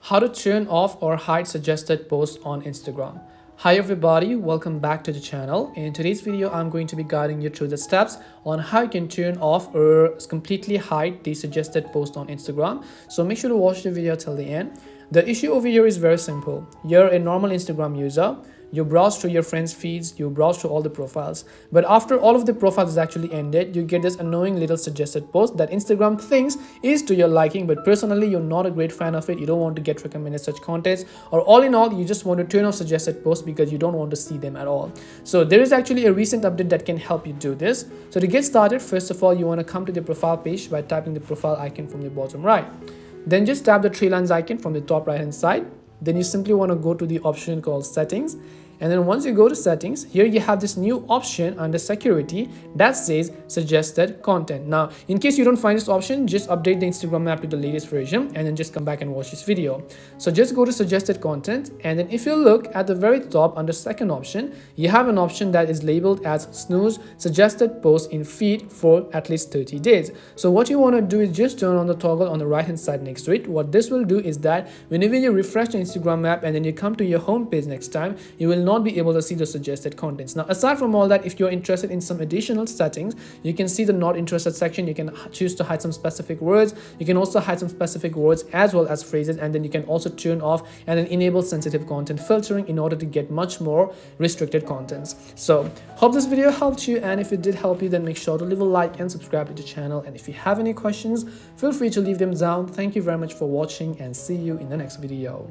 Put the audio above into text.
How to turn off or hide suggested posts on Instagram. Hi everybody, welcome back to the channel. In today's video, I'm going to be guiding you through the steps on how you can turn off or completely hide the suggested post on Instagram. So make sure to watch the video till the end. The issue over here is very simple. You're a normal Instagram user. You browse through your friends' feeds, you browse through all the profiles. But after all of the profiles is actually ended, you get this annoying little suggested post that Instagram thinks is to your liking, but personally you're not a great fan of it. You don't want to get recommended such contents, or all in all, you just want to turn off suggested posts because you don't want to see them at all. So there is actually a recent update that can help you do this. So to get started, first of all, you want to come to the profile page by tapping the profile icon from the bottom right. Then just tap the three lines icon from the top right hand side. Then you simply want to go to the option called settings. And then once you go to settings, here you have this new option under security that says suggested content. Now, in case you don't find this option, just update the Instagram app to the latest version and then just come back and watch this video. So just go to suggested content, and then if you look at the very top under second option, you have an option that is labeled as snooze suggested post in feed for at least 30 days. So what you want to do is just turn on the toggle on the right hand side next to it. What this will do is that whenever you refresh the Instagram app and then you come to your home page next time, you will not be able to see the suggested contents. Now, aside from all that, if you're interested in some additional settings, you can see the not interested section. You can choose to hide some specific words. You can also hide some specific words as well as phrases, and then you can also turn off and then enable sensitive content filtering in order to get much more restricted contents. So hope this video helped you, and if it did help you, then make sure to leave a like and subscribe to the channel. And if you have any questions, feel free to leave them down. Thank you very much for watching, and see you in the next video.